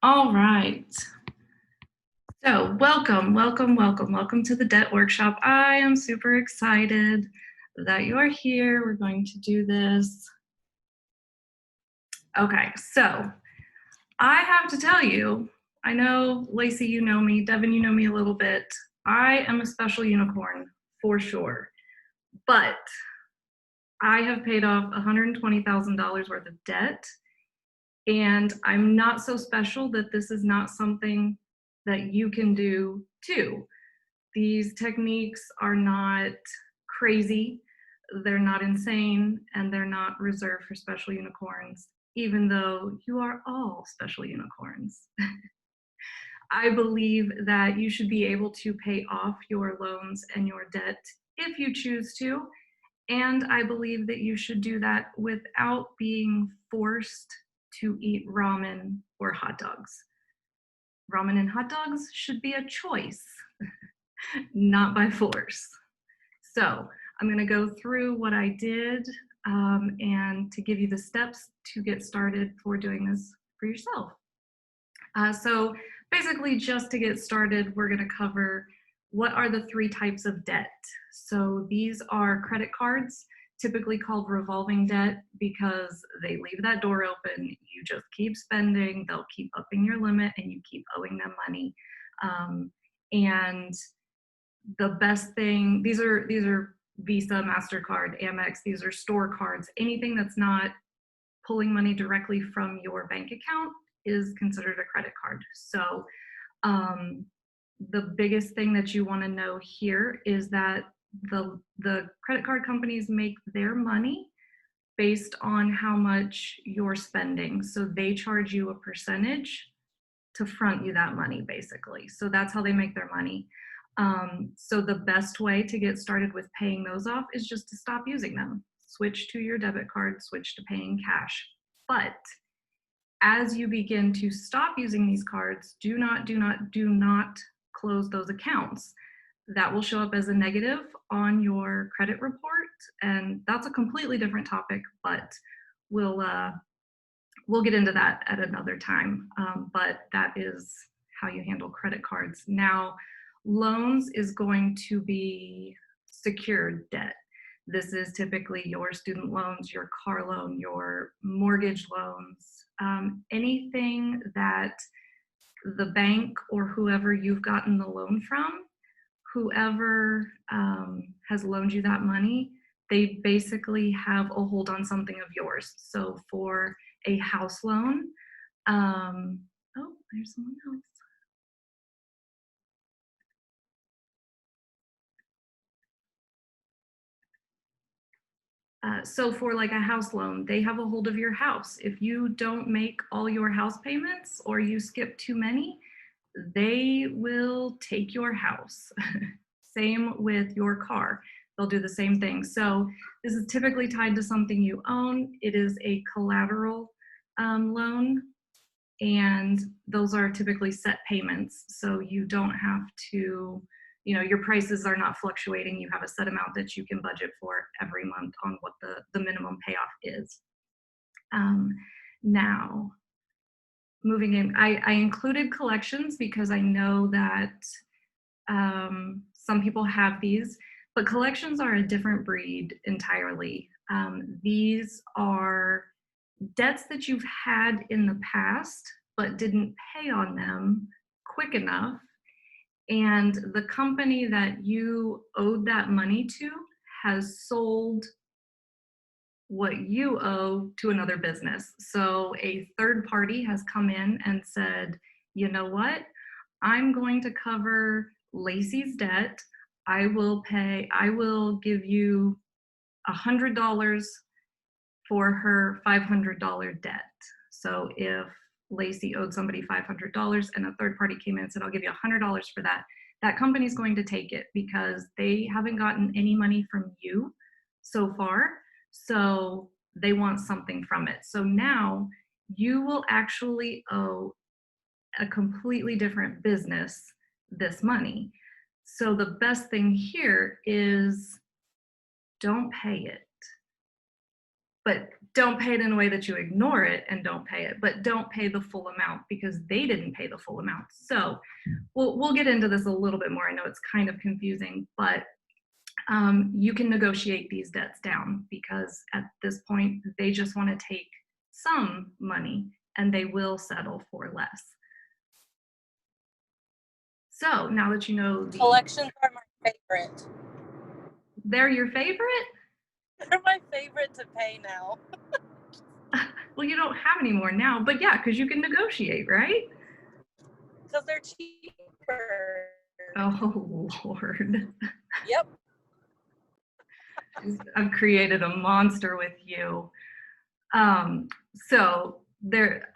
All right. So, welcome to the Debt Workshop. I am super excited that you are here. We're going to do this. Okay, so I have to tell you, I know, Lacey, you know me, Devin, you know me a little bit. I am a special unicorn for sure, but I have paid off $120,000 worth of debt, and I'm not so special that this is not something that you can do too. These techniques are not crazy, they're not insane, and they're not reserved for special unicorns, even though you are all special unicorns. I believe that you should be able to pay off your loans and your debt if you choose to. And I believe that you should do that without being forced to eat ramen or hot dogs. Ramen and hot dogs should be a choice, not by force. So I'm going to go through what I did and to give you the steps to get started for doing this for yourself. So basically, just to get started, we're going to cover what are the three types of debt. So these are credit cards, typically called revolving debt because they leave that door open. You just keep spending, they'll keep upping your limit, and you keep owing them money. And the best thing, these are Visa, MasterCard, Amex, these are store cards. Anything that's not pulling money directly from your bank account is considered a credit card. So the biggest thing that you want to know here is that the credit card companies make their money based on how much you're spending. So they charge you a percentage to front you that money, basically. So that's how they make their money. So the best way to get started with paying those off is just to stop using them. Switch to your debit card, switch to paying cash. But as you begin to stop using these cards, do not close those accounts. That will show up as a negative on your credit report, and that's a completely different topic, but we'll get into that at another time. But that is how you handle credit cards. Now, loans is going to be secured debt. This is typically your student loans, your car loan, your mortgage loans, anything that the bank or whoever you've gotten the loan from, whoever has loaned you that money, they basically have a hold on something of yours. So for a house loan, oh, there's someone else. So for like a house loan, they have a hold of your house. If you don't make all your house payments or you skip too many, they will take your house. Same with your car. They'll do the same thing. So this is typically tied to something you own. It is a collateral loan, and those are typically set payments. So you don't have to, your prices are not fluctuating. You have a set amount that you can budget for every month on what the minimum payoff is. Now, moving in, I included collections because I know that some people have these, but collections are a different breed entirely. These are debts that you've had in the past but didn't pay on them quick enough, and the company that you owed that money to has sold what you owe to another business. So a third party has come in and said, you know what, I'm going to cover Lacey's debt. I will give you $100 for her $500 debt. So if Lacey owed somebody $500 and a third party came in and said, I'll give you $100 for that, that company's going to take it because they haven't gotten any money from you so far. So they want something from it. So now you will actually owe a completely different business this money. So the best thing here is don't pay it, but don't pay it in a way that you ignore it and don't pay it, but don't pay the full amount because they didn't pay the full amount. So we'll get into this a little bit more. I know it's kind of confusing, but you can negotiate these debts down because at this point they just want to take some money and they will settle for less. So now that you know Collections are my favorite. They're your favorite? They're my favorite to pay now. Well, you don't have any more now, but yeah, because you can negotiate, right? Because they're cheaper. Oh, Lord. Yep. I've created a monster with you. So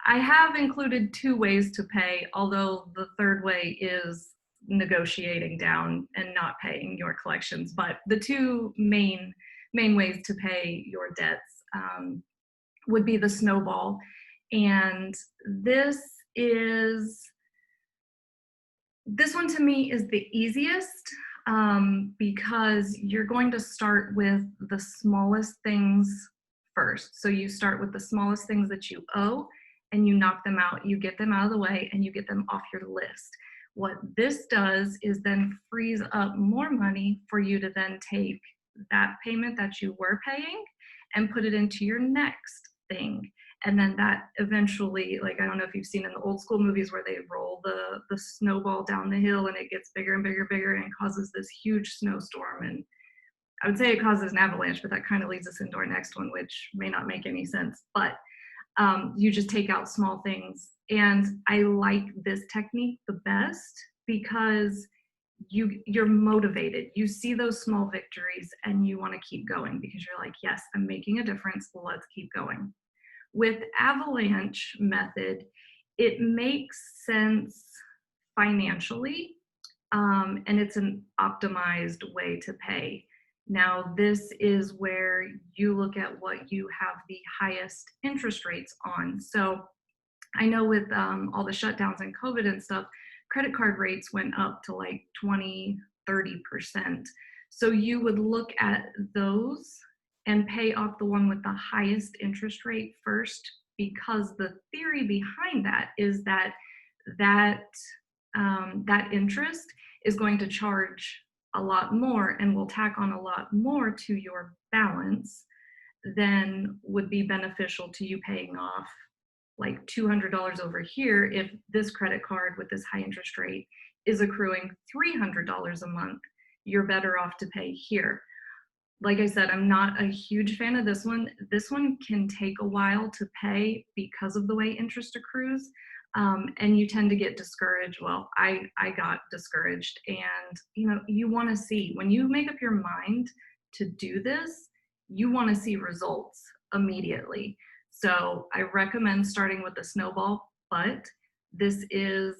I have included 2 ways to pay, although the third way is negotiating down and not paying your collections. But the 2 main ways to pay your debts would be the snowball. And this one to me is the easiest because you're going to start with the smallest things first. So you start with the smallest things that you owe and you knock them out, you get them out of the way and you get them off your list. What this does is then frees up more money for you to then take that payment that you were paying and put it into your next thing. And then that eventually, like, I don't know if you've seen in the old school movies where they roll the snowball down the hill and it gets bigger and bigger and bigger and causes this huge snowstorm. And I would say it causes an avalanche, but that kind of leads us into our next one, which may not make any sense. But you just take out small things. And I like this technique the best because you're motivated. You see those small victories and you want to keep going because you're like, yes, I'm making a difference. Let's keep going. With avalanche method, it makes sense financially, and it's an optimized way to pay. Now, this is where you look at what you have the highest interest rates on. So I know with all the shutdowns and COVID and stuff, credit card rates went up to like 20, 30%. So you would look at those and pay off the one with the highest interest rate first, because the theory behind that is that that interest is going to charge a lot more and will tack on a lot more to your balance than would be beneficial to you paying off like $200 over here. If this credit card with this high interest rate is accruing $300 a month, you're better off to pay here. Like I said, I'm not a huge fan of this one. This one can take a while to pay because of the way interest accrues. And you tend to get discouraged. Well, I got discouraged. And you want to see, when you make up your mind to do this, you want to see results immediately. So I recommend starting with the snowball, but this is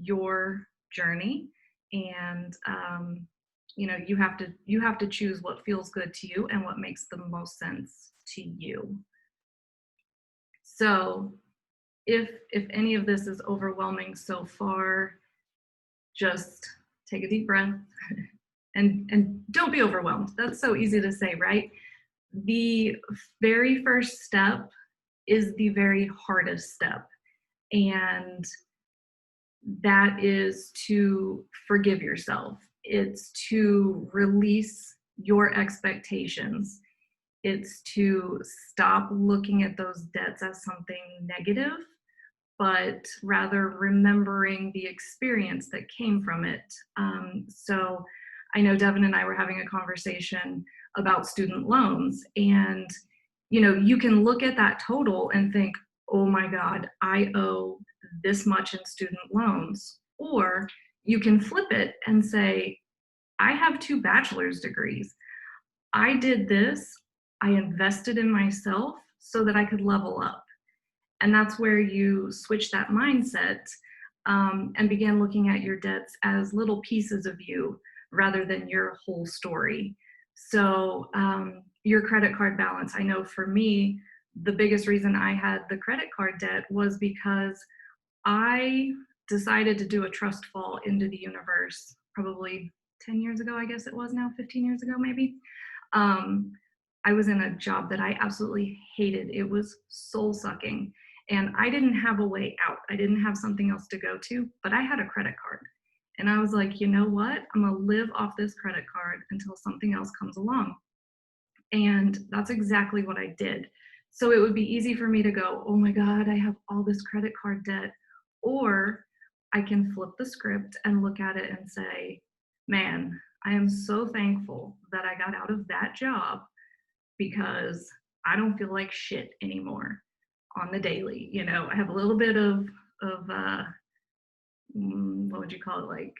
your journey. And you have to choose what feels good to you and what makes the most sense to you. So if any of this is overwhelming so far, just take a deep breath and don't be overwhelmed. That's so easy to say, right? The very first step is the very hardest step, and that is to forgive yourself. It's to release your expectations. It's to stop looking at those debts as something negative, but rather remembering the experience that came from it. So I know Devin and I were having a conversation about student loans, and you can look at that total and think, oh my God, I owe this much in student loans. Or you can flip it and say, I have 2 bachelor's degrees. I did this, I invested in myself so that I could level up. And that's where you switch that mindset and begin looking at your debts as little pieces of you rather than your whole story. So your credit card balance, I know for me, the biggest reason I had the credit card debt was because I decided to do a trust fall into the universe probably 10 years ago, I guess it was now, 15 years ago maybe. I I was in a job that I absolutely hated. It was soul sucking. And I didn't have a way out. I didn't have something else to go to, but I had a credit card. And I was like, you know what? I'm going to live off this credit card until something else comes along. And that's exactly what I did. So it would be easy for me to go, oh my God, I have all this credit card debt. Or I can flip the script and look at it and say, man, I am so thankful that I got out of that job because I don't feel like shit anymore on the daily. You know, I have a little bit of what would you call it? Like,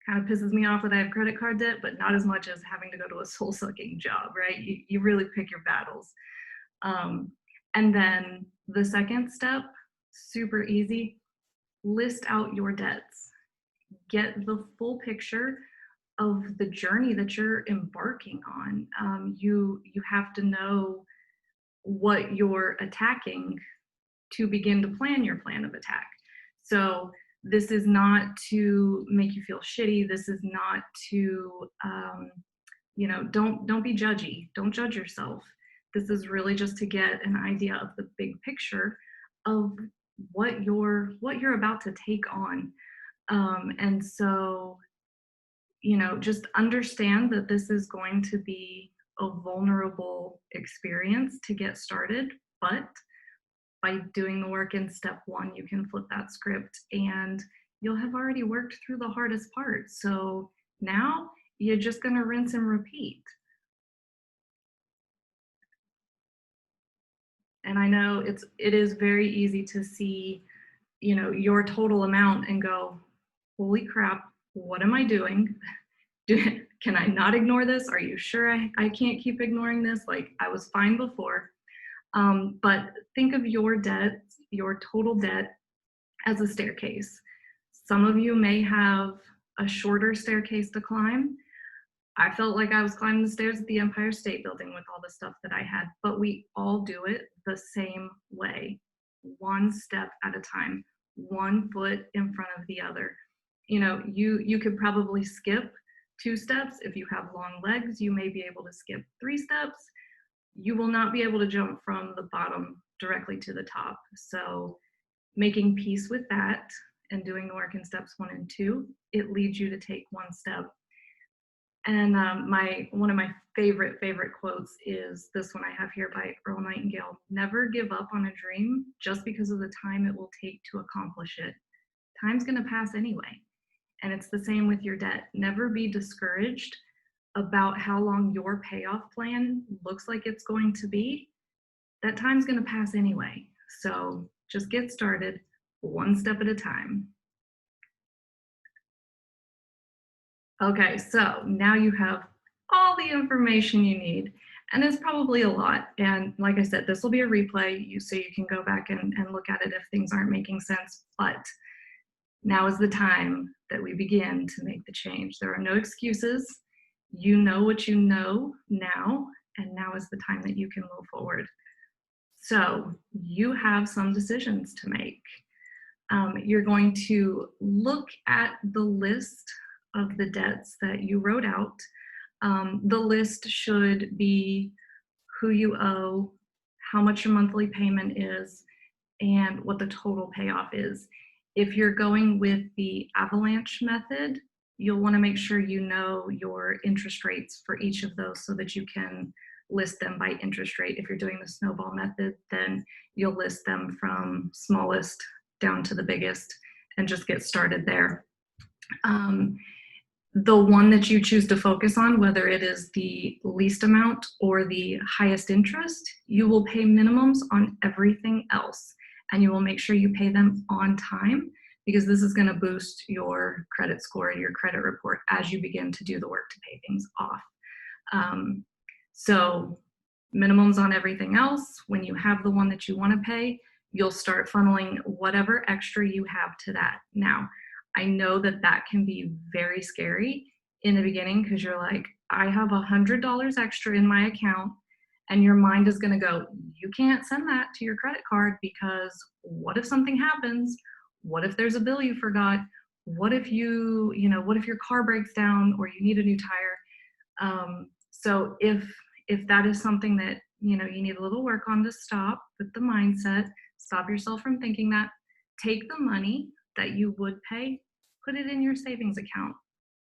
kind of pisses me off that I have credit card debt, but not as much as having to go to a soul sucking job, right? You really pick your battles. Um, and then the second step, super easy, list out your debts. Get the full picture of the journey that you're embarking on. You have to know what you're attacking to begin to plan your plan of attack. So this is not to make you feel shitty. This is not to, don't be judgy. Don't judge yourself. This is really just to get an idea of the big picture of what you're about to take on. And so, just understand that this is going to be a vulnerable experience to get started, but by doing the work in step one, you can flip that script and you'll have already worked through the hardest part. So now you're just going to rinse and repeat. And I know it is very easy to see, your total amount and go, holy crap, what am I doing? Can I not ignore this? Are you sure I can't keep ignoring this? Like, I was fine before. But think of your debt, your total debt, as a staircase. Some of you may have a shorter staircase to climb. I felt like I was climbing the stairs at the Empire State Building with all the stuff that I had, but we all do it the same way, one step at a time, one foot in front of the other. You could probably skip 2 steps. If you have long legs, you may be able to skip 3 steps. You will not be able to jump from the bottom directly to the top. So making peace with that and doing the work in steps 1 and 2, it leads you to take 1 step. And one of my favorite quotes is this one I have here by Earl Nightingale: never give up on a dream just because of the time it will take to accomplish it. Time's going to pass anyway. And it's the same with your debt. Never be discouraged about how long your payoff plan looks like it's going to be. That time's going to pass anyway. So just get started 1 step at a time. Okay, so now you have all the information you need, and it's probably a lot. And like I said, this will be a replay, so you can go back and look at it if things aren't making sense. But now is the time that we begin to make the change. There are no excuses. You know what you know now, and now is the time that you can move forward. So you have some decisions to make. You're going to look at the list of the debts that you wrote out. The list should be who you owe, how much your monthly payment is, and what the total payoff is. If you're going with the avalanche method, you'll want to make sure you know your interest rates for each of those so that you can list them by interest rate. If you're doing the snowball method, then you'll list them from smallest down to the biggest and just get started there. The one that you choose to focus on, whether it is the least amount or the highest interest, you will pay minimums on everything else, and you will make sure you pay them on time, because this is going to boost your credit score and your credit report as you begin to do the work to pay things off. So minimums on everything else. When you have the one that you want to pay, you'll start funneling whatever extra you have to that. Now, I know that that can be very scary in the beginning, because you're like, I have $100 extra in my account, and your mind is going to go, you can't send that to your credit card, because what if something happens? What if there's a bill you forgot? What if what if your car breaks down or you need a new tire? So if if that is something that, you need a little work on to stop with the mindset, stop yourself from thinking that, take the money that you would pay, put it in your savings account,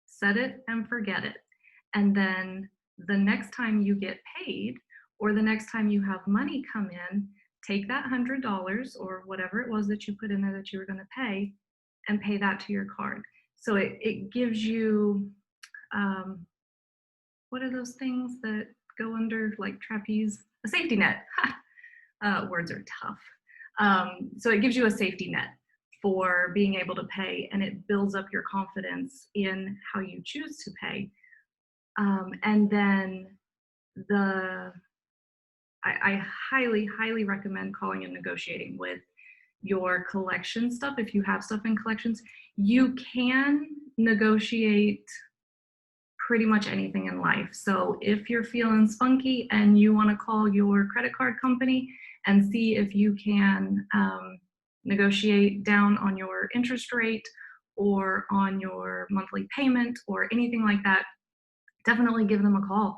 set it and forget it. And then the next time you get paid or the next time you have money come in, take that $100 or whatever it was that you put in there that you were going to pay and pay that to your card. So it gives you, what are those things that go under like trapeze? A safety net. Words are tough. So it gives you a safety net for being able to pay, and it builds up your confidence in how you choose to pay. And then I highly, highly recommend calling and negotiating with your collection stuff. If you have stuff in collections, you can negotiate pretty much anything in life. So if you're feeling spunky and you want to call your credit card company and see if you can negotiate down on your interest rate or on your monthly payment or anything like that, definitely give them a call.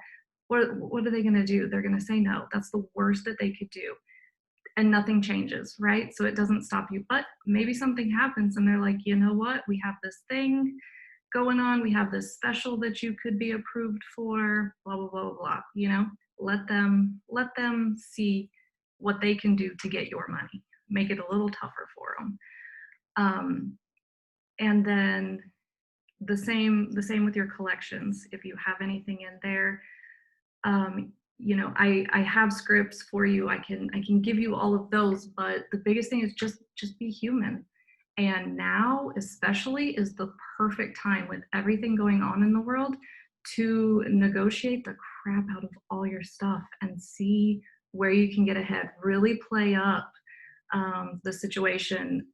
What are they going to do? They're going to say no. That's the worst that they could do. And nothing changes, right? So it doesn't stop you. But maybe something happens and they're like, you know what? We have this thing going on. We have this special that you could be approved for, blah, blah, blah, blah. Let them see what they can do to get your money. Make it a little tougher for them. And then the same with your collections. If you have anything in there, I have scripts for you. I can give you all of those, but the biggest thing is just be human. And now especially is the perfect time with everything going on in the world to negotiate the crap out of all your stuff and see where you can get ahead. Really play up the situation.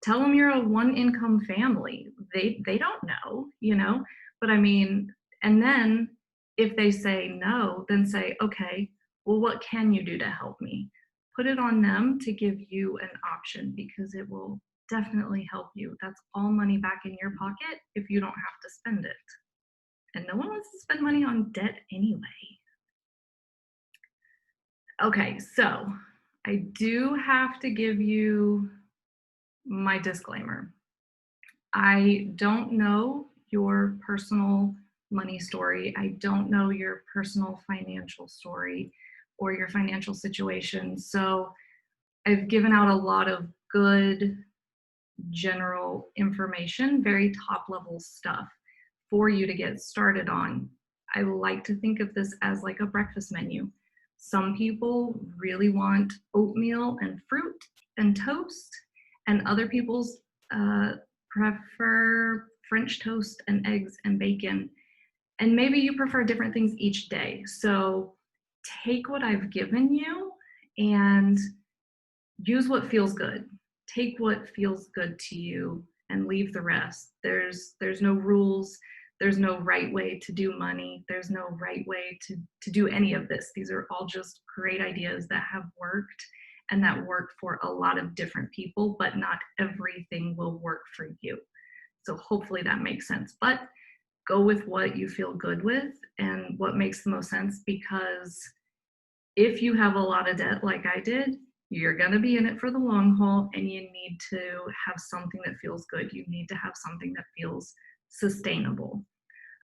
Tell them you're a one income family. They don't know, but I mean, and then if they say no, then say, okay, well, what can you do to help me? Put it on them to give you an option because it will definitely help you. That's all money back in your pocket if you don't have to spend it. And no one wants to spend money on debt anyway. Okay, so I do have to give you my disclaimer. I don't know your personal money story. I don't know your personal financial story or your financial situation. So I've given out a lot of good general information, very top level stuff for you to get started on. I like to think of this as like a breakfast menu. Some people really want oatmeal and fruit and toast, and other people's prefer French toast and eggs and bacon. And maybe you prefer different things each day. So take what I've given you and use what feels good. Take what feels good to you and leave the rest. There's no rules. There's no right way to do money. There's no right way to do any of this. These are all just great ideas that have worked and that work for a lot of different people, but not everything will work for you. So hopefully that makes sense. But go with what you feel good with and what makes the most sense, because if you have a lot of debt like I did, you're going to be in it for the long haul, and you need to have something that feels good. You need to have something that feels sustainable.